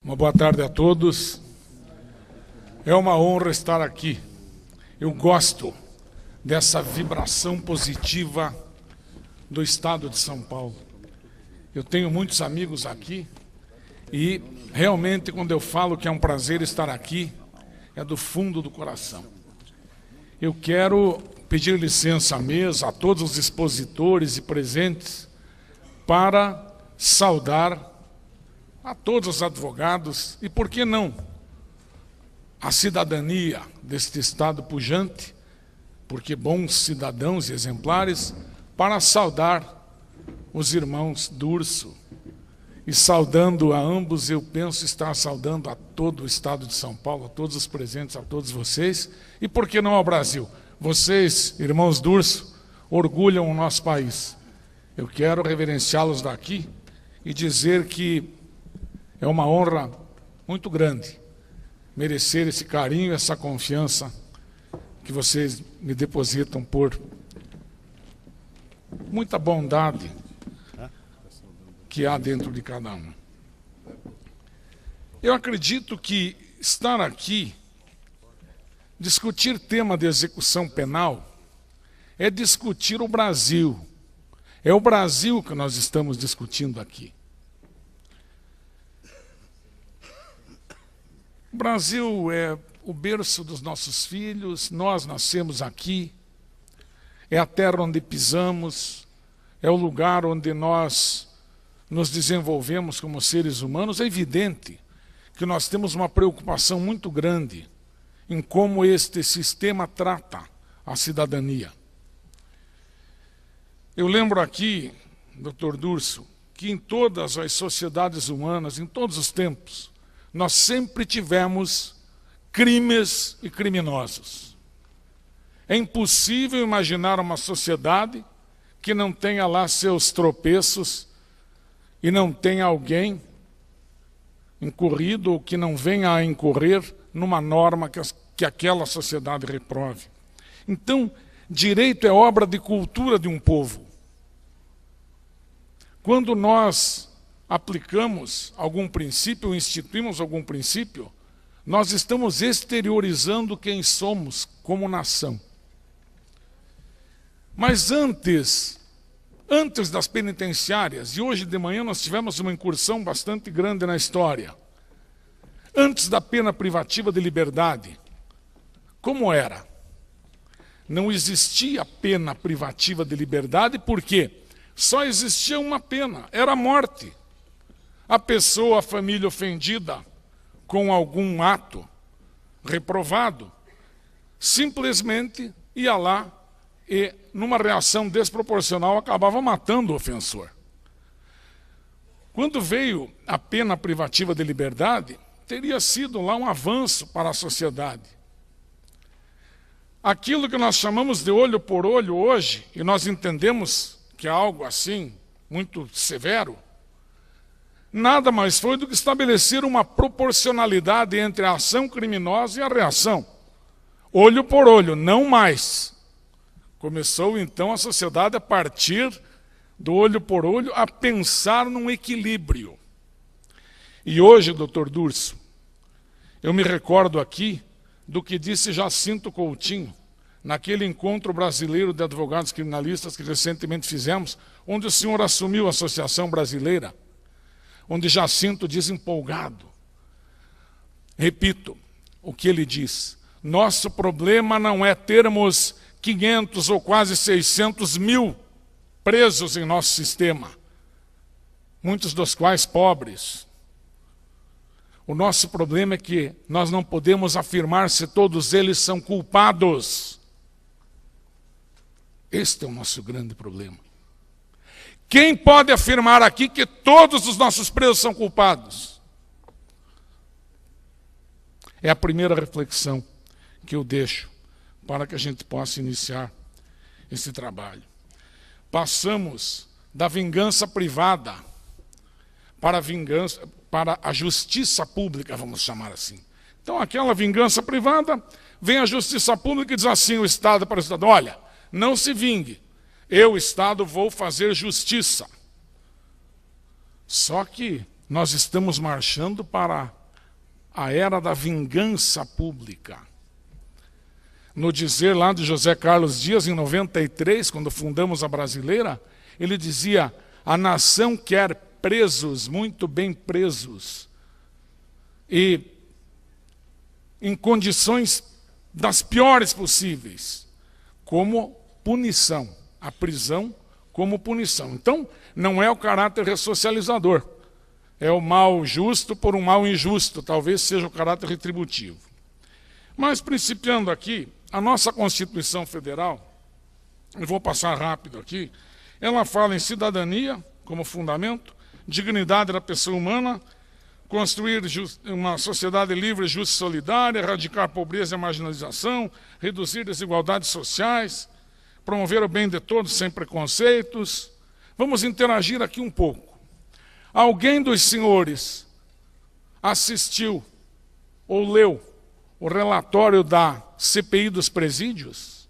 Uma boa tarde a todos. É uma honra estar aqui. Eu gosto dessa vibração positiva do estado de São Paulo. Eu tenho muitos amigos aqui e realmente quando eu falo que é um prazer estar aqui, é do fundo do coração. Eu quero pedir licença à mesa, a todos os expositores e presentes, para saudar a todos os advogados e, por que não, a cidadania deste estado pujante, porque bons cidadãos e exemplares, para saudar os irmãos Durso. E saudando a ambos, eu penso estar saudando a todo o estado de São Paulo, a todos os presentes, a todos vocês, e por que não ao Brasil? Vocês, irmãos Durso, orgulham o nosso país. Eu quero reverenciá-los daqui e dizer que é uma honra muito grande merecer esse carinho, essa confiança que vocês me depositam por muita bondade que há dentro de cada um. Eu acredito que estar aqui, discutir tema de execução penal, é discutir o Brasil. É o Brasil que nós estamos discutindo aqui. O Brasil é o berço dos nossos filhos, nós nascemos aqui, é a terra onde pisamos, é o lugar onde nós nos desenvolvemos como seres humanos. É evidente que nós temos uma preocupação muito grande em como este sistema trata a cidadania. Eu lembro aqui, Dr. Durso, que em todas as sociedades humanas, em todos os tempos, nós sempre tivemos crimes e criminosos. É impossível imaginar uma sociedade que não tenha lá seus tropeços e não tenha alguém incorrido ou que não venha a incorrer numa norma que aquela sociedade reprove. Então, direito é obra de cultura de um povo. Quando nós aplicamos algum princípio, instituímos algum princípio, nós estamos exteriorizando quem somos como nação. Mas antes das penitenciárias, e hoje de manhã nós tivemos uma incursão bastante grande na história, antes da pena privativa de liberdade, como era? Não existia pena privativa de liberdade, por quê? Só existia uma pena, era a morte. A pessoa, a família ofendida com algum ato reprovado, simplesmente ia lá e, numa reação desproporcional, acabava matando o ofensor. Quando veio a pena privativa de liberdade, teria sido lá um avanço para a sociedade. Aquilo que nós chamamos de olho por olho hoje, e nós entendemos que é algo assim, muito severo, nada mais foi do que estabelecer uma proporcionalidade entre a ação criminosa e a reação. Olho por olho, não mais. Começou então a sociedade a partir do olho por olho a pensar num equilíbrio. E hoje, doutor Durso, eu me recordo aqui do que disse Jacinto Coutinho, naquele encontro brasileiro de advogados criminalistas que recentemente fizemos, onde o senhor assumiu a Associação Brasileira, onde Jacinto diz empolgado. Repito o que ele diz. Nosso problema não é termos 500 ou quase 600 mil presos em nosso sistema, muitos dos quais pobres. O nosso problema é que nós não podemos afirmar se todos eles são culpados. Este é o nosso grande problema. Quem pode afirmar aqui que todos os nossos presos são culpados? É a primeira reflexão que eu deixo para que a gente possa iniciar esse trabalho. Passamos da vingança privada para a justiça pública, vamos chamar assim. Então, aquela vingança privada, vem a justiça pública e diz assim, o Estado para o Estado, olha, não se vingue, eu, Estado, vou fazer justiça. Só que nós estamos marchando para a era da vingança pública. No dizer lá de José Carlos Dias, em 93, quando fundamos a Brasileira, ele dizia: a nação quer presos, muito bem presos, e em condições das piores possíveis, como punição, a prisão como punição. Então, não é o caráter ressocializador, é o mal justo por um mal injusto, talvez seja o caráter retributivo. Mas, principiando aqui, a nossa Constituição Federal, eu vou passar rápido aqui, ela fala em cidadania como fundamento, dignidade da pessoa humana, construir uma sociedade livre, justa e solidária, erradicar a pobreza e a marginalização, reduzir desigualdades sociais, promover o bem de todos sem preconceitos. Vamos interagir aqui um pouco. Alguém dos senhores assistiu ou leu o relatório da CPI dos presídios?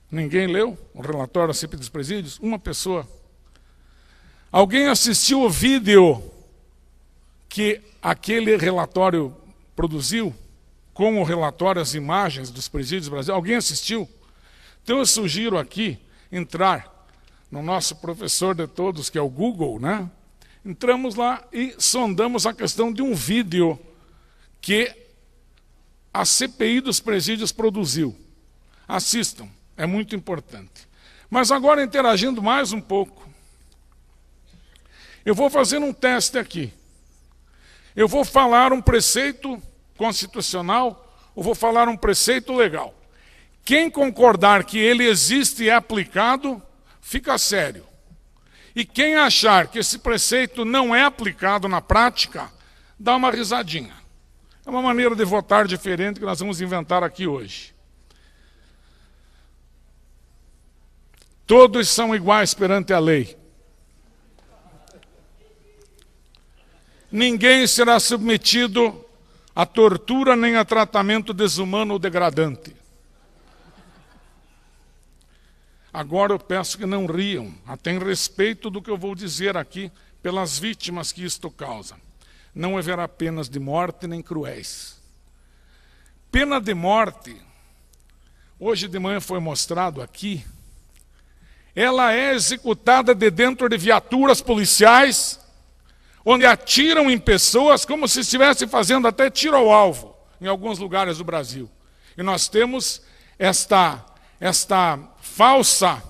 Ninguém leu o relatório da CPI dos presídios? Uma pessoa. Alguém assistiu o vídeo que aquele relatório produziu, com o relatório, as imagens dos presídios do Brasil? Alguém assistiu? Então eu sugiro aqui entrar no nosso professor de todos, que é o Google, né? Entramos lá e sondamos a questão de um vídeo que a CPI dos presídios produziu. Assistam, é muito importante. Mas agora, interagindo mais um pouco, eu vou fazer um teste aqui. Eu vou falar um preceito constitucional, ou vou falar um preceito legal. Quem concordar que ele existe e é aplicado, fica sério. E quem achar que esse preceito não é aplicado na prática, dá uma risadinha. É uma maneira de votar diferente que nós vamos inventar aqui hoje. Todos são iguais perante a lei. Ninguém será submetido a tortura nem a tratamento desumano ou degradante. Agora eu peço que não riam, até em respeito do que eu vou dizer aqui, pelas vítimas que isto causa. Não haverá penas de morte nem cruéis. Pena de morte, hoje de manhã foi mostrado aqui, ela é executada de dentro de viaturas policiais, onde atiram em pessoas como se estivessem fazendo até tiro ao alvo, em alguns lugares do Brasil. E nós temos esta falsa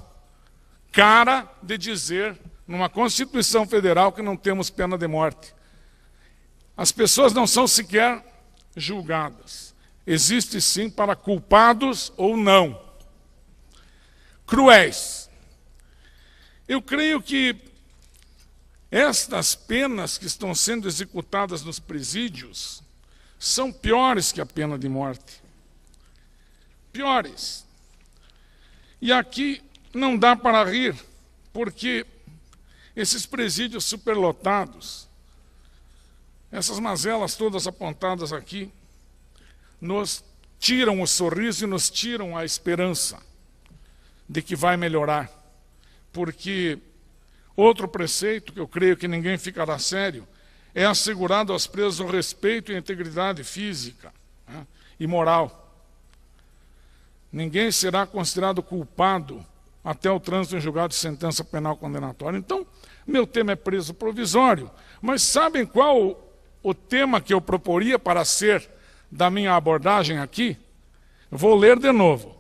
cara de dizer, numa Constituição Federal, que não temos pena de morte. As pessoas não são sequer julgadas. Existe sim para culpados ou não. Cruéis. Eu creio que estas penas que estão sendo executadas nos presídios são piores que a pena de morte. Piores. E aqui não dá para rir, porque esses presídios superlotados, essas mazelas todas apontadas aqui, nos tiram o sorriso e nos tiram a esperança de que vai melhorar. Porque outro preceito, que eu creio que ninguém ficará sério, é assegurado aos presos o respeito e a integridade física, né, e moral. Ninguém será considerado culpado até o trânsito em julgado de sentença penal condenatória. Então, meu tema é preso provisório. Mas sabem qual o tema que eu proporia para ser da minha abordagem aqui? Eu vou ler de novo.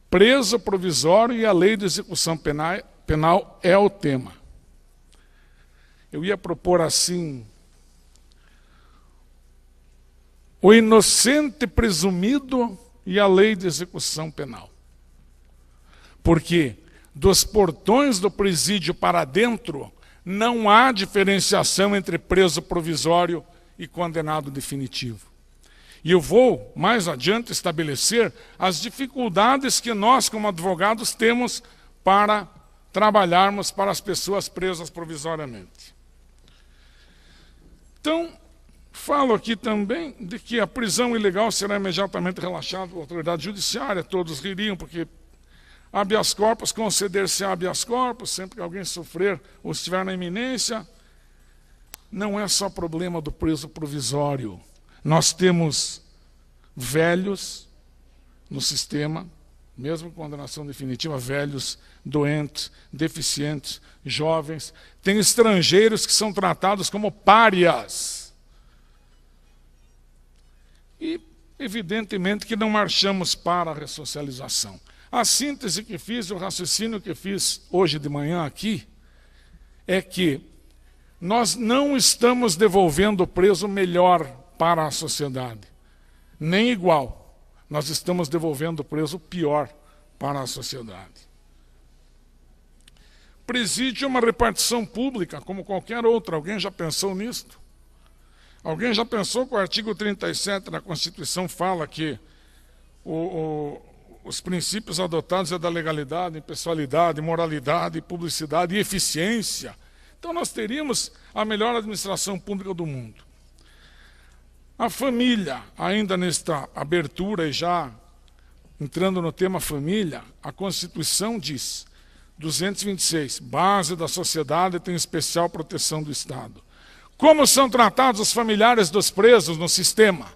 Preso provisório e a lei de execução penal é o tema. Eu ia propor assim: o inocente presumido e a lei de execução penal. Porque dos portões do presídio para dentro não há diferenciação entre preso provisório e condenado definitivo. E eu vou, mais adiante, estabelecer as dificuldades que nós, como advogados, temos para trabalharmos para as pessoas presas provisoriamente. Então, falo aqui também de que a prisão ilegal será imediatamente relaxada pela autoridade judiciária. Todos ririam, porque habeas corpus, conceder-se habeas corpus, sempre que alguém sofrer ou estiver na iminência. não é só problema do preso provisório. Nós temos velhos no sistema, mesmo com condenação definitiva, velhos, doentes, deficientes, jovens. Tem estrangeiros que são tratados como párias. E, evidentemente, que não marchamos para a ressocialização. A síntese que fiz, o raciocínio que fiz hoje de manhã aqui, é que nós não estamos devolvendo o preso melhor para a sociedade, nem igual. Nós estamos devolvendo o preso pior para a sociedade. Presídio é uma repartição pública, como qualquer outra. Alguém já pensou nisto? Alguém já pensou que o artigo 37 da Constituição fala que os princípios adotados é da legalidade, impessoalidade, moralidade, publicidade e eficiência? Então nós teríamos a melhor administração pública do mundo. A família, ainda nesta abertura e já entrando no tema família, a Constituição diz, 226, base da sociedade tem especial proteção do Estado. Como são tratados os familiares dos presos no sistema?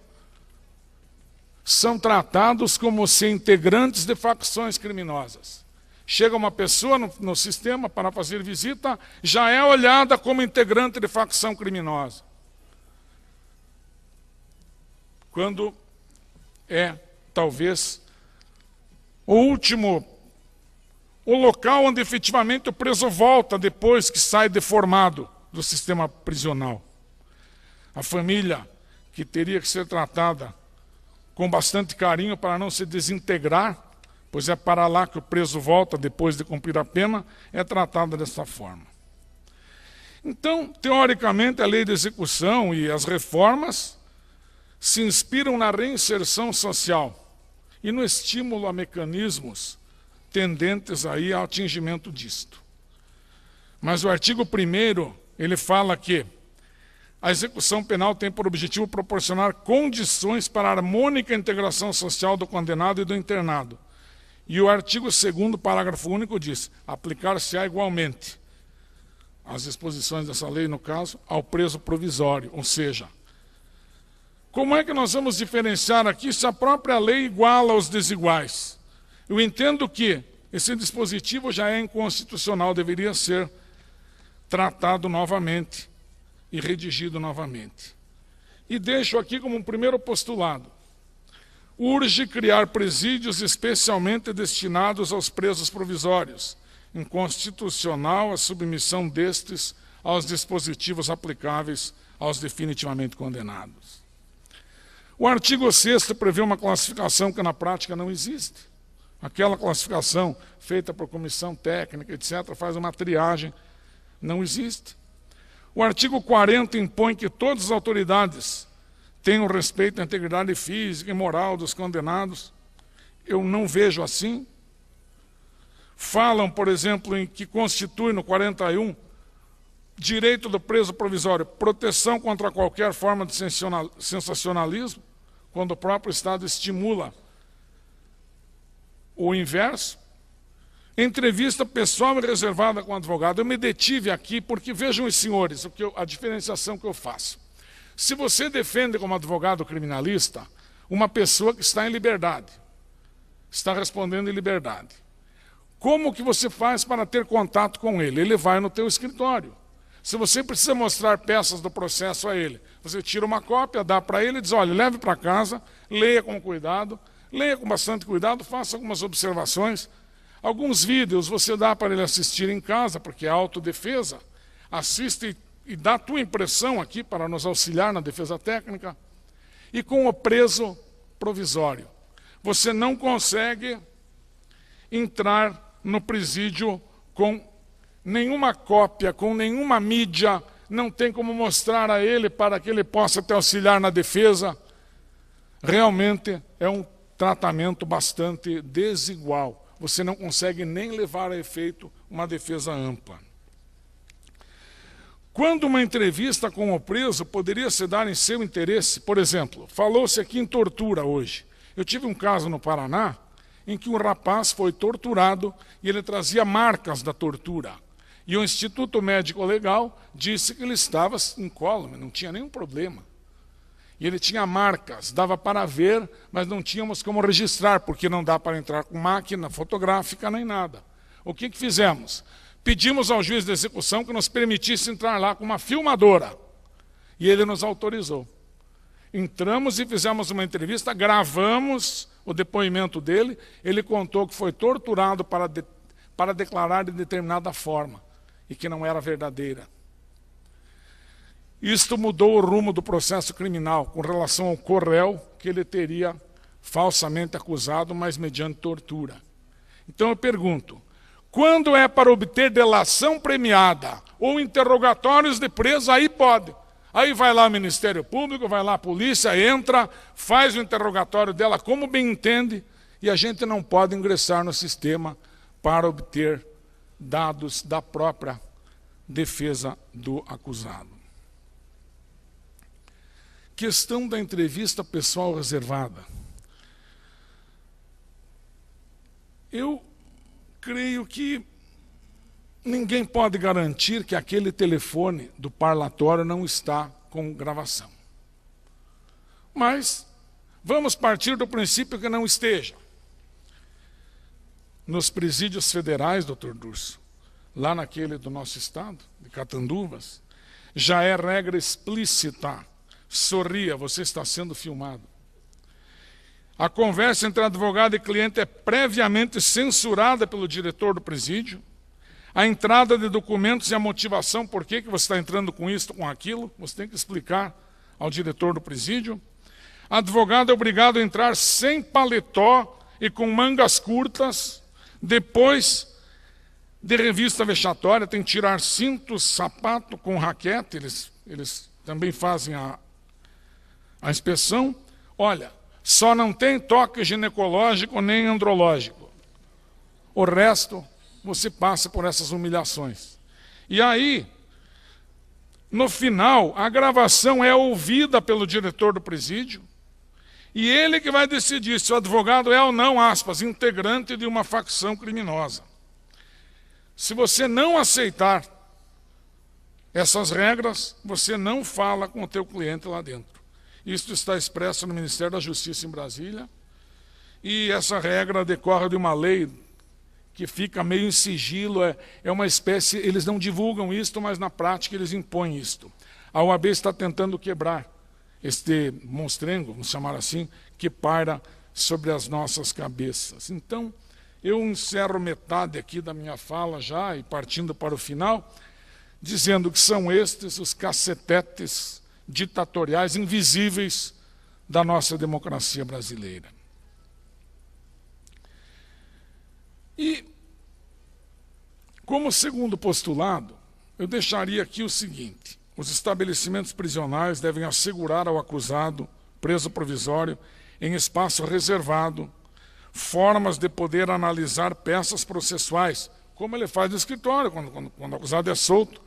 São tratados como se integrantes de facções criminosas. Chega uma pessoa no sistema para fazer visita, já é olhada como integrante de facção criminosa. Quando é, talvez, o local onde efetivamente o preso volta depois que sai deformado do sistema prisional. A família, que teria que ser tratada com bastante carinho para não se desintegrar, pois é para lá que o preso volta depois de cumprir a pena, é tratada dessa forma. Então, teoricamente, a lei de execução e as reformas se inspiram na reinserção social e no estímulo a mecanismos tendentes aí ao atingimento disto. Mas o artigo 1º, ele fala que a execução penal tem por objetivo proporcionar condições para a harmônica integração social do condenado e do internado. E o artigo 2º, parágrafo único, diz: aplicar-se-á igualmente as disposições dessa lei, no caso, ao preso provisório, ou seja, como é que nós vamos diferenciar aqui se a própria lei iguala os desiguais? Eu entendo que esse dispositivo já é inconstitucional, deveria ser tratado novamente e redigido novamente. E deixo aqui como um primeiro postulado: urge criar presídios especialmente destinados aos presos provisórios, inconstitucional a submissão destes aos dispositivos aplicáveis aos definitivamente condenados. O artigo 6º prevê uma classificação que na prática não existe. Aquela classificação feita por comissão técnica, etc., faz uma triagem, não existe. O artigo 40 impõe que todas as autoridades tenham respeito à integridade física e moral dos condenados. Eu não vejo assim. Falam, por exemplo, em que constitui no 41 direito do preso provisório, proteção contra qualquer forma de sensacionalismo, quando o próprio Estado estimula o inverso. Entrevista pessoal e reservada com o advogado. Eu me detive aqui porque, vejam os senhores, a diferenciação que eu faço. Se você defende como advogado criminalista uma pessoa que está em liberdade, está respondendo em liberdade, como que você faz para ter contato com ele? Ele vai no teu escritório. Se você precisa mostrar peças do processo a ele, você tira uma cópia, dá para ele e diz: olha, leve para casa, leia com cuidado, leia com bastante cuidado, faça algumas observações. Alguns vídeos você dá para ele assistir em casa, porque é autodefesa. Assiste e dá a tua impressão aqui para nos auxiliar na defesa técnica. E com o preso provisório, você não consegue entrar no presídio com nenhuma cópia, com nenhuma mídia, não tem como mostrar a ele para que ele possa te auxiliar na defesa. Realmente é um tratamento bastante desigual. Você não consegue nem levar a efeito uma defesa ampla. Quando uma entrevista com o preso poderia se dar em seu interesse, por exemplo, falou-se aqui em tortura hoje. Eu tive um caso no Paraná em que um rapaz foi torturado e ele trazia marcas da tortura. E o Instituto Médico Legal disse que ele estava incólume, não tinha nenhum problema. E ele tinha marcas, dava para ver, mas não tínhamos como registrar, porque não dá para entrar com máquina fotográfica nem nada. O que fizemos? Pedimos ao juiz de execução que nos permitisse entrar lá com uma filmadora. E ele nos autorizou. Entramos e fizemos uma entrevista, gravamos o depoimento dele. Ele contou que foi torturado para declarar de determinada forma e que não era verdadeira. Isto mudou o rumo do processo criminal com relação ao Corréu, que ele teria falsamente acusado, mas mediante tortura. Então eu pergunto, quando é para obter delação premiada ou interrogatórios de preso, aí pode. Aí vai lá o Ministério Público, vai lá a polícia, entra, faz o interrogatório dela como bem entende, e a gente não pode ingressar no sistema para obter dados da própria defesa do acusado. Questão da entrevista pessoal reservada. Eu creio que ninguém pode garantir que aquele telefone do parlatório não está com gravação. Mas vamos partir do princípio que não esteja. Nos presídios federais, doutor Durso, lá naquele do nosso estado, de Catanduvas, já é regra explícita. Sorria, você está sendo filmado. A conversa entre advogado e cliente é previamente censurada pelo diretor do presídio. A entrada de documentos e a motivação, por que você está entrando com isso, com aquilo, você tem que explicar ao diretor do presídio. Advogado é obrigado a entrar sem paletó e com mangas curtas, depois de revista vexatória, tem que tirar cinto, sapato com raquete, eles também fazem a inspeção. Olha, só não tem toque ginecológico nem andrológico. O resto, você passa por essas humilhações. E aí, no final, a gravação é ouvida pelo diretor do presídio, e ele que vai decidir se o advogado é ou não, aspas, integrante de uma facção criminosa. Se você não aceitar essas regras, você não fala com o teu cliente lá dentro. Isso está expresso no Ministério da Justiça em Brasília, e essa regra decorre de uma lei que fica meio em sigilo, é uma espécie, eles não divulgam isto, mas na prática eles impõem isto. A OAB está tentando quebrar este monstrengo, vamos chamar assim, que paira sobre as nossas cabeças. Então, eu encerro metade aqui da minha fala já, e partindo para o final, dizendo que são estes os cacetetes ditatoriais invisíveis da nossa democracia brasileira. E, como segundo postulado, eu deixaria aqui o seguinte: os estabelecimentos prisionais devem assegurar ao acusado, preso provisório, em espaço reservado, formas de poder analisar peças processuais, como ele faz no escritório, quando o acusado é solto,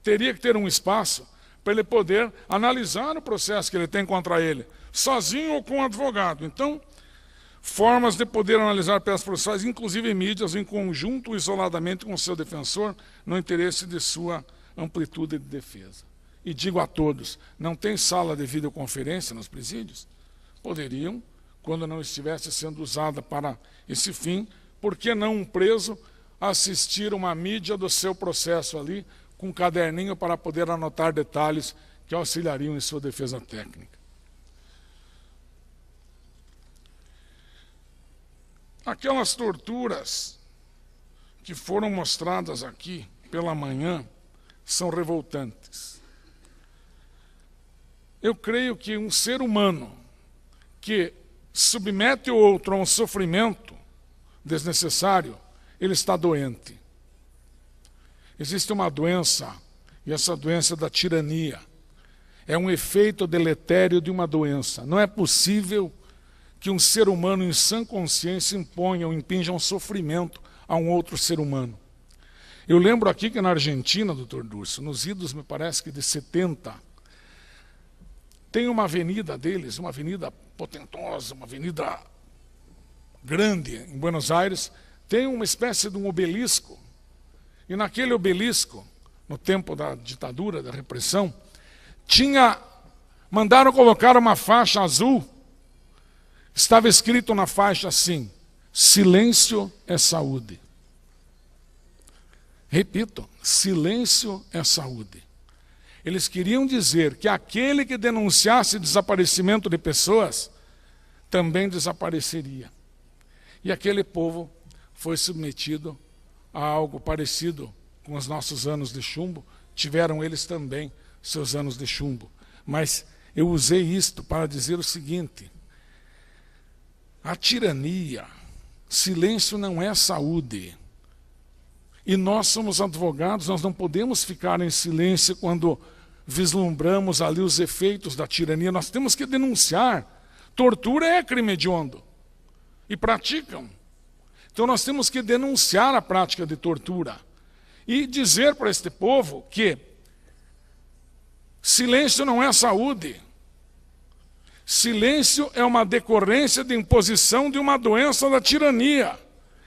teria que ter um espaço para ele poder analisar o processo que ele tem contra ele, sozinho ou com um advogado. Então, formas de poder analisar peças processuais, inclusive mídias, em conjunto ou isoladamente com o seu defensor, no interesse de sua amplitude de defesa. E digo a todos, não tem sala de videoconferência nos presídios? Poderiam, quando não estivesse sendo usada para esse fim, por que não um preso assistir uma mídia do seu processo ali, com um caderninho para poder anotar detalhes que auxiliariam em sua defesa técnica? Aquelas torturas que foram mostradas aqui pela manhã são revoltantes. Eu creio que um ser humano que submete o outro a um sofrimento desnecessário, ele está doente. Existe uma doença, e essa doença é da tirania. É um efeito deletério de uma doença. Não é possível que um ser humano em sã consciência imponha ou impinja um sofrimento a um outro ser humano. Eu lembro aqui que na Argentina, doutor Durso, nos idos, me parece que de 70, tem uma avenida deles, uma avenida potentosa, uma avenida grande em Buenos Aires, tem uma espécie de um obelisco E naquele obelisco, no tempo da ditadura, da repressão, mandaram colocar uma faixa azul. Estava escrito na faixa assim: silêncio é saúde. Repito, silêncio é saúde. Eles queriam dizer que aquele que denunciasse desaparecimento de pessoas também desapareceria. E aquele povo foi submetido a algo parecido com os nossos anos de chumbo. Tiveram eles também seus anos de chumbo. Mas eu usei isto para dizer o seguinte: a tirania, silêncio não é saúde. E nós somos advogados, nós não podemos ficar em silêncio quando vislumbramos ali os efeitos da tirania. Nós temos que denunciar. Tortura é crime hediondo. E praticam. Então nós temos que denunciar a prática de tortura. E dizer para este povo que silêncio não é saúde. Silêncio é uma decorrência de imposição de uma doença da tirania,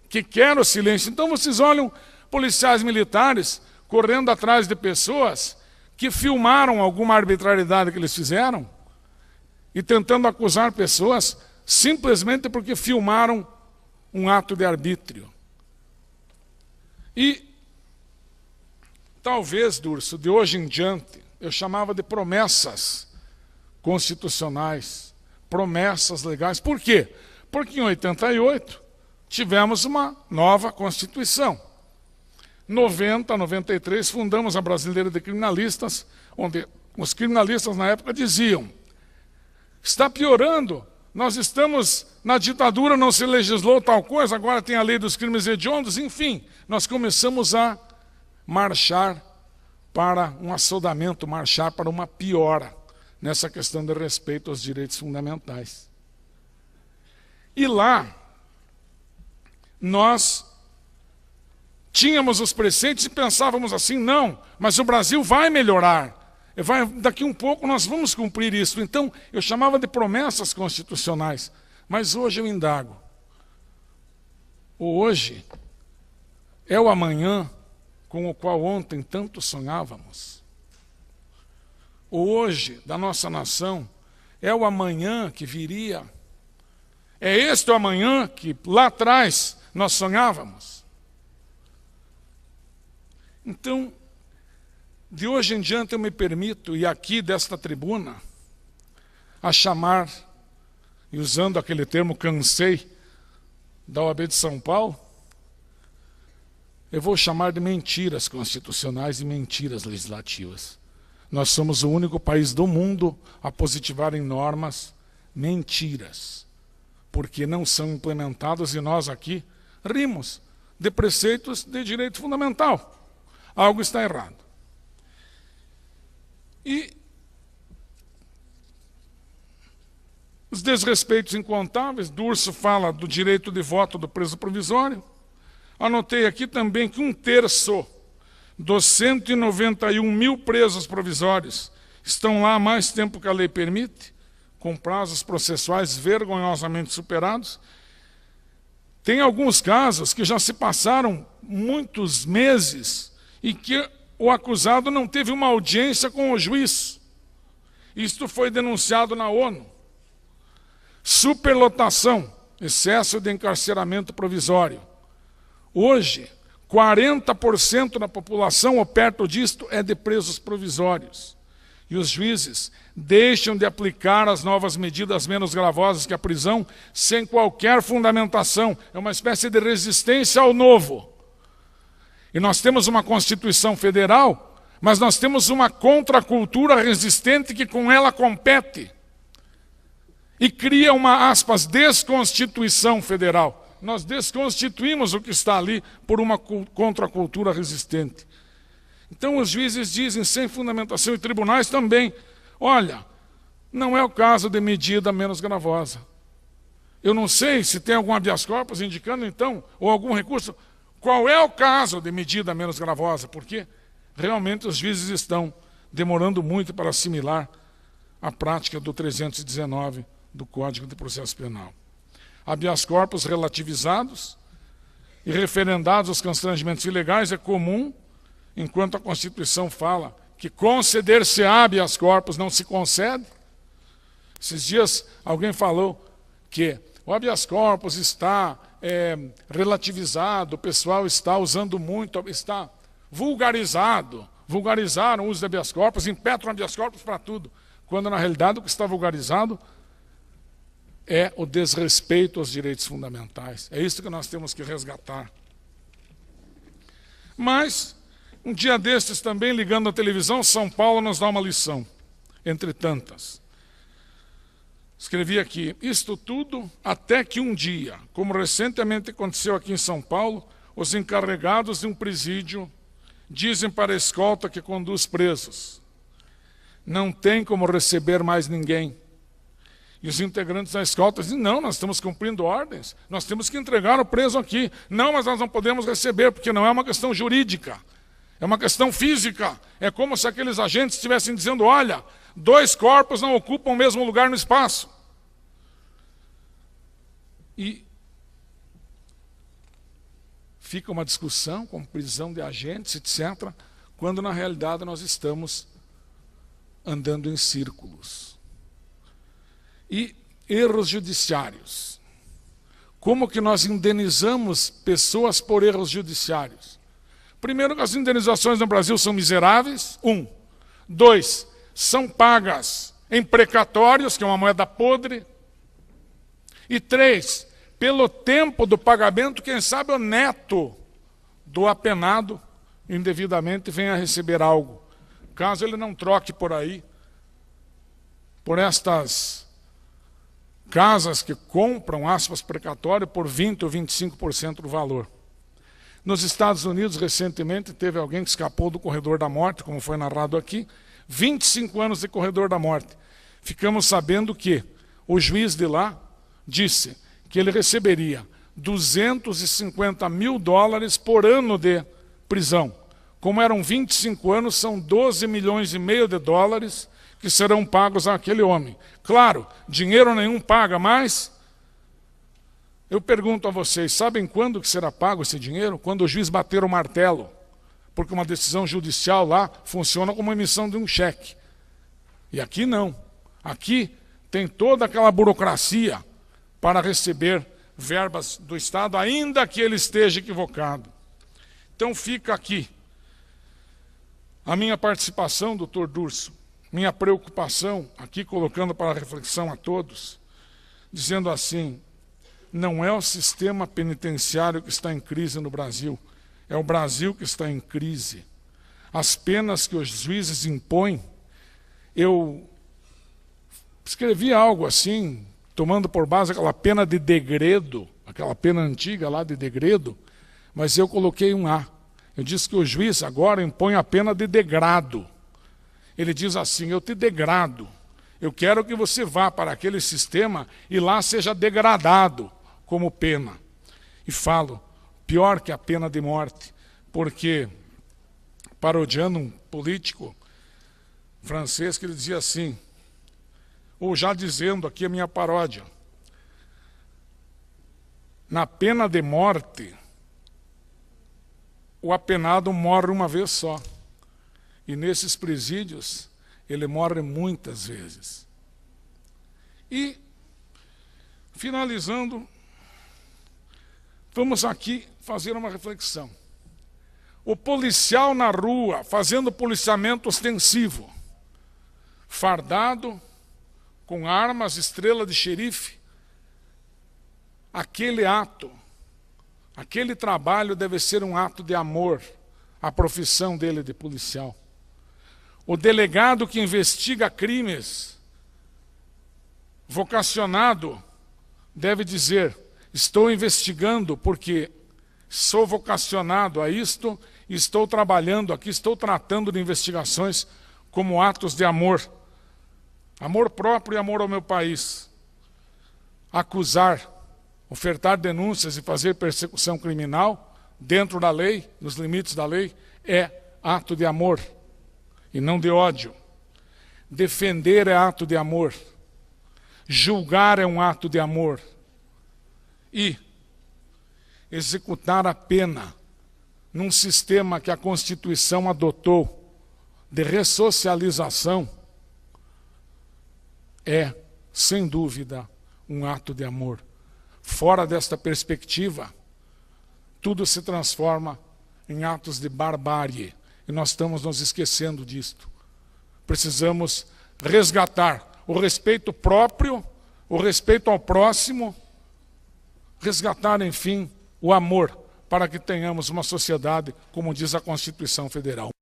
que quer o silêncio. Então vocês olham policiais militares correndo atrás de pessoas que filmaram alguma arbitrariedade que eles fizeram e tentando acusar pessoas simplesmente porque filmaram um ato de arbítrio. E talvez, Durso, de hoje em diante, eu chamava de promessas constitucionais, promessas legais. Por quê? Porque em 88 tivemos uma nova Constituição. 90, 93, fundamos a Brasileira de Criminalistas, onde os criminalistas na época diziam: está piorando, nós estamos na ditadura, não se legislou tal coisa, agora tem a lei dos crimes hediondos. Enfim, nós começamos a marchar para um assodamento, marchar para uma piora nessa questão de respeito aos direitos fundamentais. E lá, nós tínhamos os preceitos e pensávamos assim: não, mas o Brasil vai melhorar. Daqui um pouco nós vamos cumprir isso. Então, eu chamava de promessas constitucionais. Mas hoje eu indago. O hoje é o amanhã com o qual ontem tanto sonhávamos. O hoje da nossa nação é o amanhã que viria. É este o amanhã que lá atrás nós sonhávamos. Então, de hoje em diante eu me permito, e aqui desta tribuna, a chamar, e usando aquele termo cansei, da OAB de São Paulo, eu vou chamar de mentiras constitucionais e mentiras legislativas. Nós somos o único país do mundo a positivar em normas mentiras, porque não são implementadas, e nós aqui rimos de preceitos de direito fundamental. Algo está errado. E os desrespeitos incontáveis. Durso fala do direito de voto do preso provisório. Anotei aqui também que 1/3 dos 191 mil presos provisórios estão lá há mais tempo que a lei permite, com prazos processuais vergonhosamente superados. Tem alguns casos que já se passaram muitos meses e que o acusado não teve uma audiência com o juiz. Isto foi denunciado na ONU. Superlotação, excesso de encarceramento provisório. Hoje, 40% da população, ou perto disto, é de presos provisórios. E os juízes deixam de aplicar as novas medidas menos gravosas que a prisão sem qualquer fundamentação. É uma espécie de resistência ao novo. E nós temos uma Constituição Federal, mas nós temos uma contracultura resistente que com ela compete. E cria uma, aspas, desconstituição federal. Nós desconstituímos o que está ali por uma contracultura resistente. Então os juízes dizem, sem fundamentação, e tribunais também: olha, não é o caso de medida menos gravosa. Eu não sei se tem algum habeas corpus indicando, então, ou algum recurso, qual é o caso de medida menos gravosa, porque realmente os juízes estão demorando muito para assimilar a prática do 319 do Código de Processo Penal. Habeas corpus relativizados, e referendados os constrangimentos ilegais é comum, enquanto a Constituição fala que conceder-se habeas corpus não se concede. Esses dias alguém falou que o habeas corpus está relativizado, o pessoal está usando muito, está vulgarizado, vulgarizaram o uso de habeas corpus, impetram habeas corpus para tudo, quando na realidade o que está vulgarizado é o desrespeito aos direitos fundamentais. É isso que nós temos que resgatar. Mas, um dia destes também, ligando a televisão, São Paulo nos dá uma lição, entre tantas. Escrevi aqui: isto tudo até que um dia, como recentemente aconteceu aqui em São Paulo, os encarregados de um presídio dizem para a escolta que conduz presos: não tem como receber mais ninguém. E os integrantes da escolta dizem: não, nós estamos cumprindo ordens, nós temos que entregar o preso aqui. Não, mas nós não podemos receber, porque não é uma questão jurídica, é uma questão física. É como se aqueles agentes estivessem dizendo: olha, 2 corpos não ocupam o mesmo lugar no espaço. E fica uma discussão com prisão de agentes, etc., quando na realidade nós estamos andando em círculos. E erros judiciários. Como que nós indenizamos pessoas por erros judiciários? Primeiro, que as indenizações no Brasil são miseráveis, 1. 2, são pagas em precatórios, que é uma moeda podre. E 3, pelo tempo do pagamento, quem sabe o neto do apenado indevidamente venha a receber algo, caso ele não troque por aí, por estas casas que compram, aspas, precatório por 20% ou 25% do valor. Nos Estados Unidos, recentemente, teve alguém que escapou do corredor da morte, como foi narrado aqui, 25 anos de corredor da morte. Ficamos sabendo que o juiz de lá disse que ele receberia $250 mil por ano de prisão. Como eram 25 anos, são 12,5 milhões de dólares que serão pagos àquele homem. Claro, dinheiro nenhum paga, mas eu pergunto a vocês, sabem quando que será pago esse dinheiro? Quando o juiz bater o martelo, porque uma decisão judicial lá funciona como emissão de um cheque. E aqui não. Aqui tem toda aquela burocracia para receber verbas do Estado, ainda que ele esteja equivocado. Então fica aqui a minha participação, doutor Durso, minha preocupação, aqui colocando para reflexão a todos, dizendo assim: não é o sistema penitenciário que está em crise no Brasil, é o Brasil que está em crise. As penas que os juízes impõem, eu escrevi algo assim, tomando por base aquela pena de degredo, aquela pena antiga lá de degredo, mas eu coloquei um A. Eu disse que o juiz agora impõe a pena de degrado. Ele diz assim: eu te degrado, eu quero que você vá para aquele sistema e lá seja degradado como pena. E falo, pior que a pena de morte, porque, parodiando um político francês, que ele dizia assim, ou já dizendo aqui a minha paródia: na pena de morte, o apenado morre uma vez só. E nesses presídios, ele morre muitas vezes. E, finalizando, vamos aqui fazer uma reflexão. O policial na rua, fazendo policiamento ostensivo, fardado, com armas, estrela de xerife, aquele ato, aquele trabalho deve ser um ato de amor à profissão dele de policial. O delegado que investiga crimes, vocacionado, deve dizer: estou investigando porque sou vocacionado a isto e estou trabalhando aqui, estou tratando de investigações como atos de amor. Amor próprio e amor ao meu país. Acusar, ofertar denúncias e fazer persecução criminal dentro da lei, nos limites da lei, é ato de amor e não de ódio. Defender é ato de amor. Julgar é um ato de amor. E executar a pena num sistema que a Constituição adotou de ressocialização é, sem dúvida, um ato de amor. Fora desta perspectiva, tudo se transforma em atos de barbárie, e nós estamos nos esquecendo disto. Precisamos resgatar o respeito próprio, o respeito ao próximo, resgatar, enfim, o amor, para que tenhamos uma sociedade, como diz a Constituição Federal.